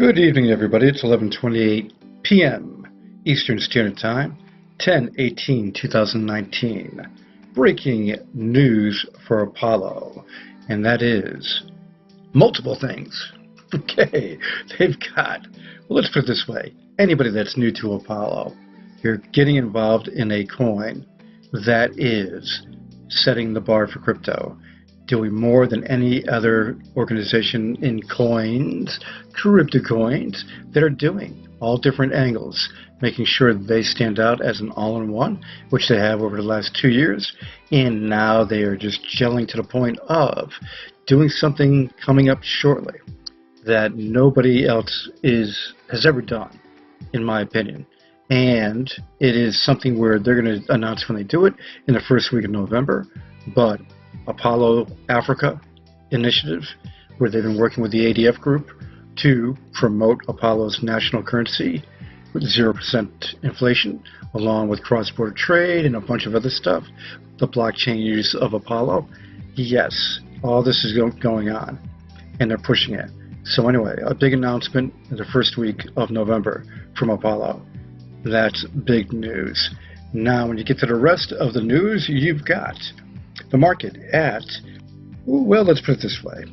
Good evening, everybody. It's 11:28 p.m. Eastern Standard Time, 10/18/2019. Breaking news for Apollo, and that is multiple things. Okay, they've got, well, let's put it this way. Anybody that's new to Apollo, you're getting involved in a coin that is setting the bar for crypto, doing more than any other organization in coins, crypto coins, that are doing all different angles, making sure they stand out as an all-in-one, which they have over the last 2 years, and now they are just gelling to the point of doing something coming up shortly that nobody else has ever done, in my opinion. And it is something where they're going to announce when they do it in the first week of November, but Apollo Africa initiative, where they've been working with the ADF group to promote Apollo's national currency with 0% inflation, along with cross-border trade and a bunch of other stuff, the blockchain use of Apollo. Yes, all this is going on, and they're pushing it. So anyway, a big announcement in the first week of November from Apollo. That's big news. Now, when you get to the rest of the news, you've got the market at, well, let's put it this way.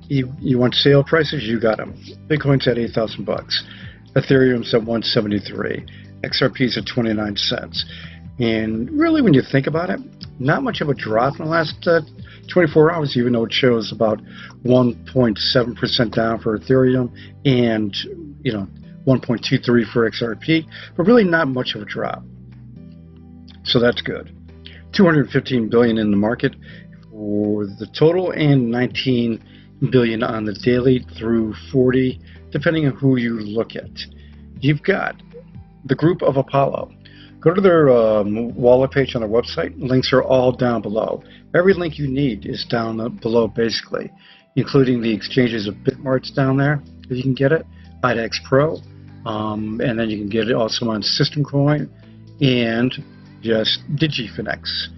You want sale prices? You got them. Bitcoin's at $8,000 bucks. Ethereum's at 173. XRP's at 29 cents. And really, when you think about it, not much of a drop in the last 24 hours, even though it shows about 1.7% down for Ethereum and 1.23 for XRP, but really not much of a drop. So that's good. 215 billion in the market for the total, and 19 billion on the daily through 40, depending on who you look at. You've got the group of Apollo. Go to their wallet page on their website. Links are all down below. Every link you need is down below, basically, including the exchanges of Bitmart's down there, if you can get it, IDEX Pro, and then you can get it also on System Coin and just DigiFinex.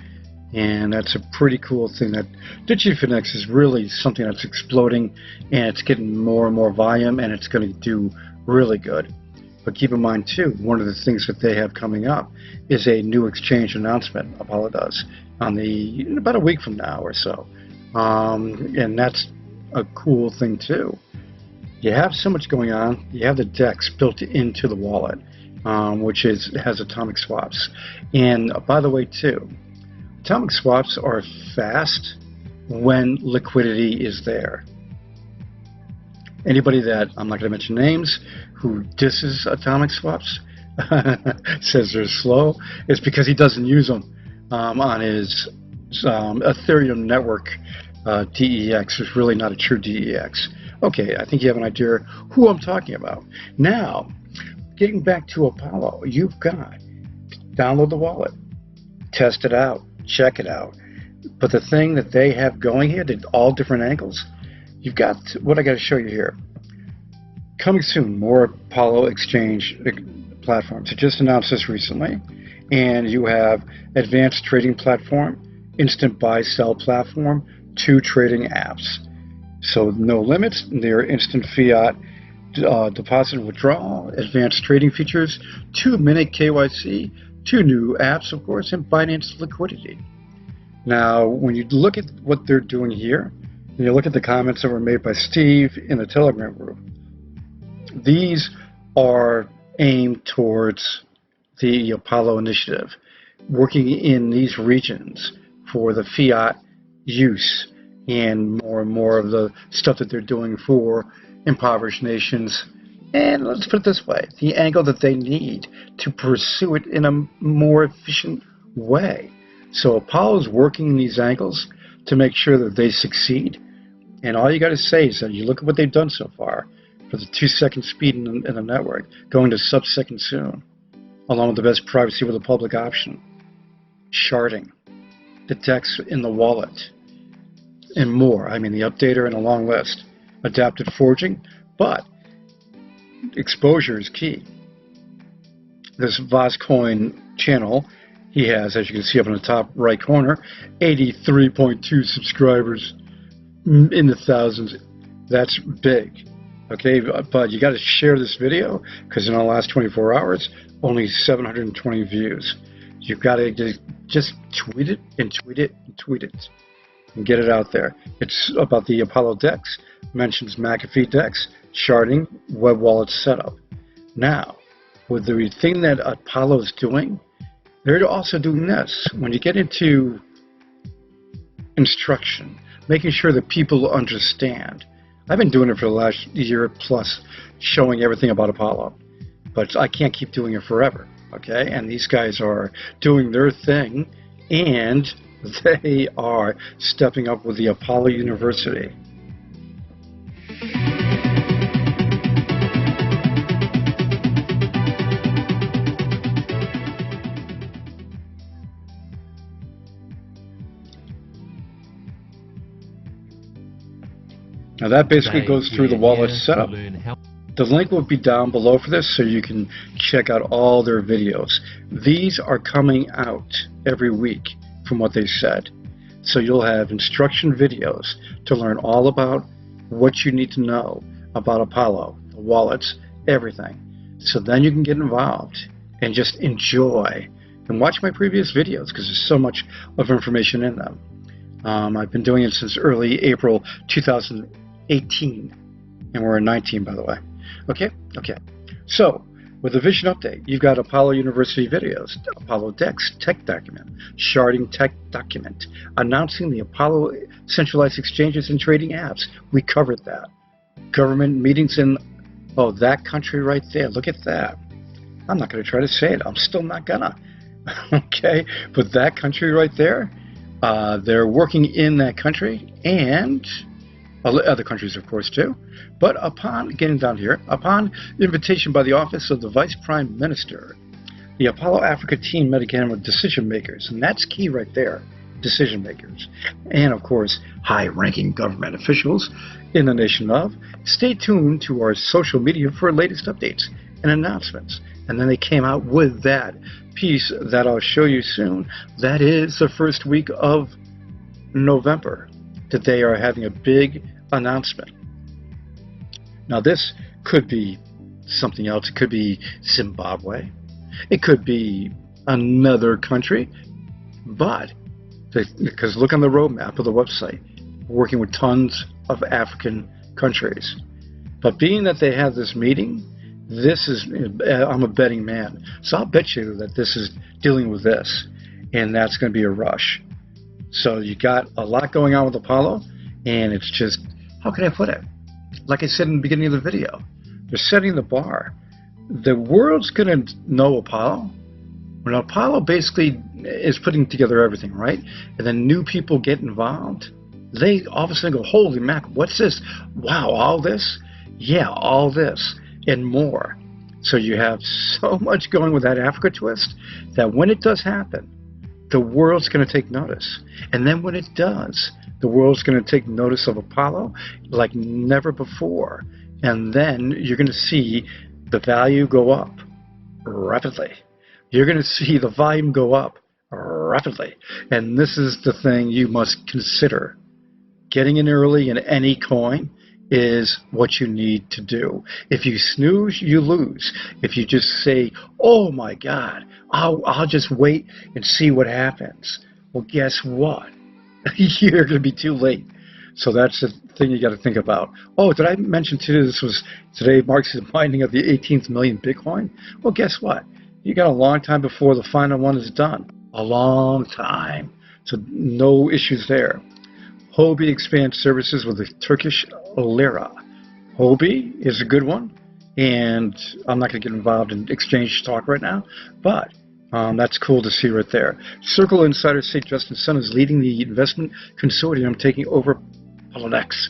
And that's a pretty cool thing. That DigiFinex is really something that's exploding, and it's getting more and more volume, and it's going to do really good. But keep in mind too, one of the things that they have coming up is a new exchange announcement. Apollo does in about a week from now or so, and that's a cool thing too. You have so much going on. You have the DEX built into the wallet, which has atomic swaps. And by the way too, atomic swaps are fast when liquidity is there. Anybody that, I'm not going to mention names, who disses atomic swaps, says they're slow, it's because he doesn't use them on his Ethereum network DEX. It's really not a true DEX. Okay, I think you have an idea who I'm talking about. Now, getting back to Apollo, you've got download the wallet, test it out, check it out. But the thing that they have going here, all different angles, you've got what I got to show you here. Coming soon, more Apollo exchange platforms. It just announced this recently. And you have advanced trading platform, instant buy-sell platform, 2 trading apps. So no limits, they're instant fiat deposit withdrawal, advanced trading features, 2-minute KYC, 2 new apps, of course, and Binance liquidity. Now, when you look at what they're doing here, and you look at the comments that were made by Steve in the Telegram group, these are aimed towards the Apollo initiative, working in these regions for the fiat use and more of the stuff that they're doing for impoverished nations. And let's put it this way, the angle that they need to pursue it in a more efficient way. So Apollo's working in these angles to make sure that they succeed. And all you got to say is that you look at what they've done so far for the 2-second speed in the network, going to sub-second soon, along with the best privacy with a public option, sharding, the DEX in the wallet, and more. I mean, the updater and a long list. Adaptive forging, but exposure is key. This VazCoin Channel, he has, as you can see up in the top right corner, 83.2 subscribers in the thousands. That's big. Okay, but you got to share this video because in the last 24 hours, only 720 views. You've got to just tweet it and tweet it and tweet it and get it out there. It's about the Apollo DEX, mentions McAfee DEX, sharding, web wallet setup. Now, with the thing that Apollo is doing, they're also doing this. When you get into instruction, making sure that people understand. I've been doing it for the last year plus, showing everything about Apollo, but I can't keep doing it forever, okay? And these guys are doing their thing, and they are stepping up with the Apollo University. Now that basically goes through the wallet setup. The link will be down below for this so you can check out all their videos. These are coming out every week from what they said. So you'll have instruction videos to learn all about what you need to know about Apollo, the wallets, everything. So then you can get involved and just enjoy and watch my previous videos because there's so much of information in them. I've been doing it since early April 2018, and we're in 19, by the way. Okay. So with the vision update, you've got Apollo University videos, Apollo DEX tech document, sharding tech document, announcing the Apollo centralized exchanges and trading apps. We covered that. Government meetings in that country right there. Look at that. I'm not going to try to say it. I'm still not gonna. Okay, but that country right there. They're working in that country and other countries, of course, too. But upon getting down here, upon invitation by the Office of the Vice Prime Minister, the Apollo Africa team met again with decision makers, and that's key right there, decision makers. And, of course, high-ranking government officials in the nation of. Stay tuned to our social media for latest updates and announcements. And then they came out with that piece that I'll show you soon. That is the first week of November that they are having a big announcement. Now this could be something else. It could be Zimbabwe. It could be another country. But because look on the roadmap of the website, working with tons of African countries. But being that they have this meeting, this is, I'm a betting man, so I'll bet you that this is dealing with this, and that's going to be a rush. So you got a lot going on with Apollo, and it's just, how can I put it? Like I said in the beginning of the video, they're setting the bar. The world's going to know Apollo when Apollo basically is putting together everything, right? And then new people get involved. They all of a sudden go, holy mac, what's this? Wow, all this? Yeah, all this. And more. So you have so much going with that Africa twist that when it does happen, the world's going to take notice. And then when it does, the world's going to take notice of Apollo like never before. And then you're going to see the value go up rapidly. You're going to see the volume go up rapidly. And this is the thing you must consider. Getting in early in any coin is what you need to do. If you snooze, you lose. If you just say, oh my God, I'll just wait and see what happens. Well, guess what? You're going to be too late. So that's the thing you got to think about. Oh, did I mention today marks the mining of the 18th million Bitcoin? Well, guess what? You got a long time before the final one is done. A long time. So no issues there. Huobi expands services with the Turkish lira. Huobi is a good one, and I'm not going to get involved in exchange talk right now, but that's cool to see right there. Circle insiders say Justin Sun is leading the investment consortium taking over NEX.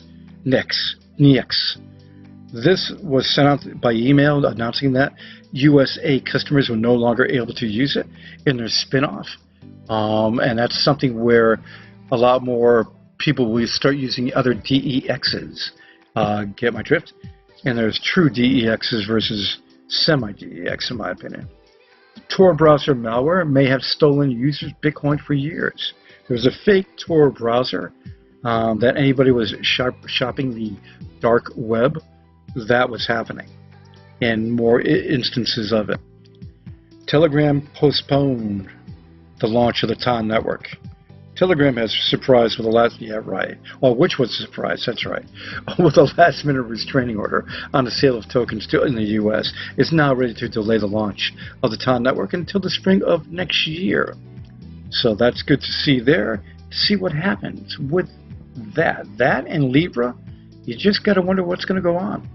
This was sent out by email announcing that USA customers were no longer able to use it in their spinoff, and that's something where a lot more people will start using other DEXs. Get my drift? And there's true DEXs versus semi-DEX in my opinion. Tor Browser Malware may have stolen users' Bitcoin for years. There was a fake Tor browser that anybody was shopping the dark web that was happening and more instances of it. Telegram postponed the launch of the TON network. Telegram has surprised with the last, yeah, right. Well, which was a surprise, that's right. With a last-minute restraining order on the sale of tokens in the U.S., is now ready to delay the launch of the TON network until the spring of next year. So that's good to see there. See what happens with that. That and Libra, you just got to wonder what's going to go on.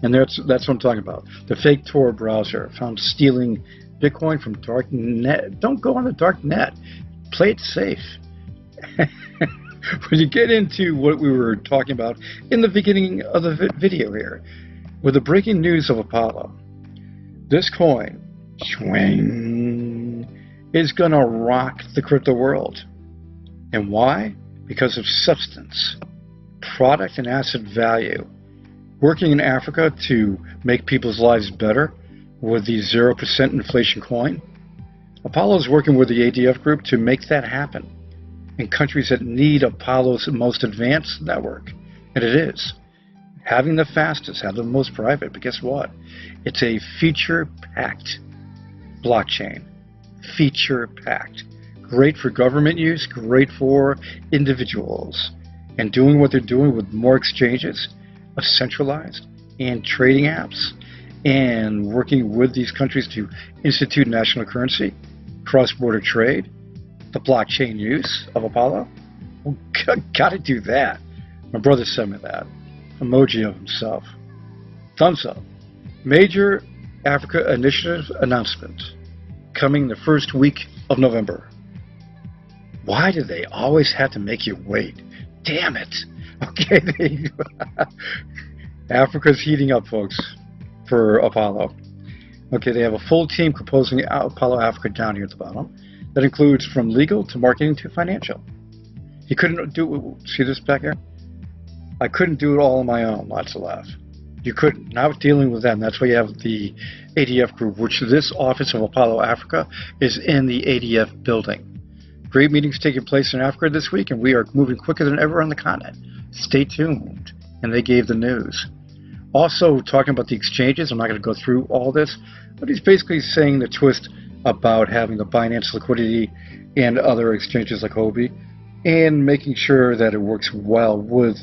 And that's what I'm talking about. The fake Tor browser found stealing Bitcoin from dark net. Don't go on the dark net. Play it safe. When you get into what we were talking about in the beginning of the video here, with the breaking news of Apollo, this coin, swing, is going to rock the crypto world. And why? Because of substance, product, and asset value. Working in Africa to make people's lives better with the 0% inflation coin, Apollo is working with the ADF group to make that happen in countries that need Apollo's most advanced network. And it is. Having the fastest, having the most private, but guess what? It's a feature-packed blockchain. Feature-packed. Great for government use, great for individuals. And doing what they're doing with more exchanges of centralized and trading apps, and working with these countries to institute national currency, cross-border trade, the blockchain use of Apollo. Well, gotta do that. My brother sent me that emoji of himself. Thumbs up. Major Africa Initiative announcement coming the first week of November. Why do they always have to make you wait? Damn it. Okay, there you go. Africa's heating up, folks, for Apollo. Okay, they have a full team composing Apollo Africa down here at the bottom. That includes from legal to marketing to financial. You couldn't do it. See this back here? I couldn't do it all on my own. Lots of laugh. You couldn't. Not dealing with them. That's why you have the ADF group, which this office of Apollo Africa is in the ADF building. Great meetings taking place in Africa this week, and we are moving quicker than ever on the continent. Stay tuned. And they gave the news. Also, talking about the exchanges, I'm not going to go through all this, but he's basically saying the twist about having the Binance liquidity and other exchanges like Huobi, and making sure that it works well with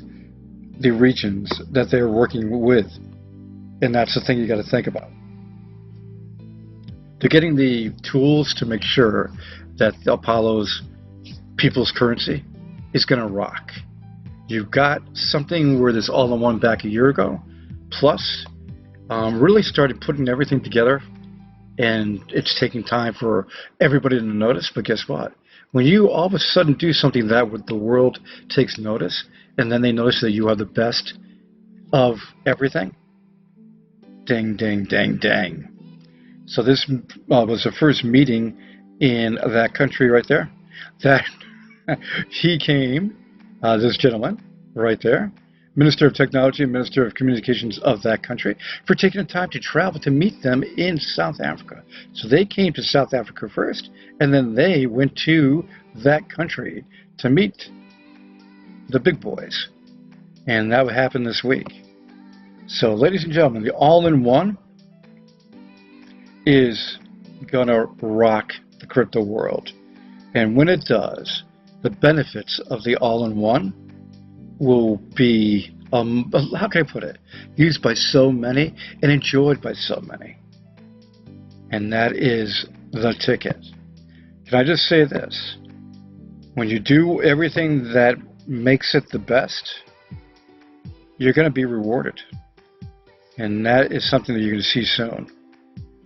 the regions that they're working with. And that's the thing you got to think about. They're getting the tools to make sure that Apollo's people's currency is going to rock. You've got something where this all-in-one back a year ago, plus really started putting everything together, and it's taking time for everybody to notice. But guess what? When you all of a sudden do something that the world takes notice, and then they notice that you are the best of everything, ding, ding, ding, ding. So this was the first meeting in that country right there. That he came, this gentleman right there, Minister of Technology and Minister of Communications of that country, for taking the time to travel to meet them in South Africa. So they came to South Africa first, and then they went to that country to meet the big boys. And that would happen this week. So, ladies and gentlemen, the all-in-one is going to rock the crypto world. And when it does, the benefits of the all-in-one will be, how can I put it, used by so many and enjoyed by so many. And that is the ticket. Can I just say this? When you do everything that makes it the best, you're going to be rewarded. And that is something that you're going to see soon.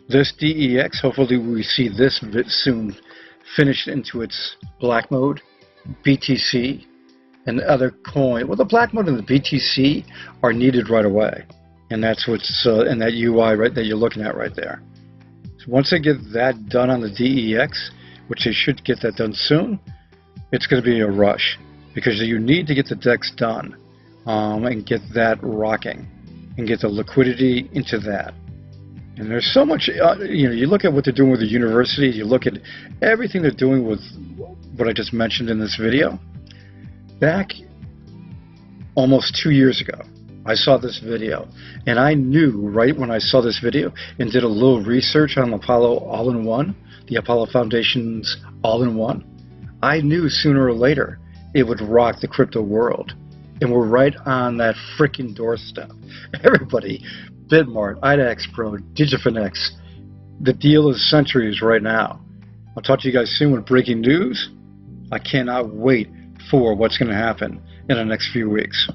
This DEX, hopefully we see this soon finished into its black mode, BTC, and other coin. Well, the black mode and the BTC are needed right away. And that's what's in that UI right that you're looking at right there. So once they get that done on the DEX, which they should get that done soon, it's going to be a rush. Because you need to get the DEX done and get that rocking and get the liquidity into that. And there's so much, you look at what they're doing with the university, you look at everything they're doing with what I just mentioned in this video. Back almost 2 years ago, I saw this video, and I knew right when I saw this video and did a little research on Apollo All-in-One, the Apollo Foundation's All-in-One, I knew sooner or later it would rock the crypto world. And we're right on that freaking doorstep. Everybody, Bitmart, IDEX Pro, Digifinex, the deal is centuries right now. I'll talk to you guys soon with breaking news. I cannot wait for what's going to happen in the next few weeks.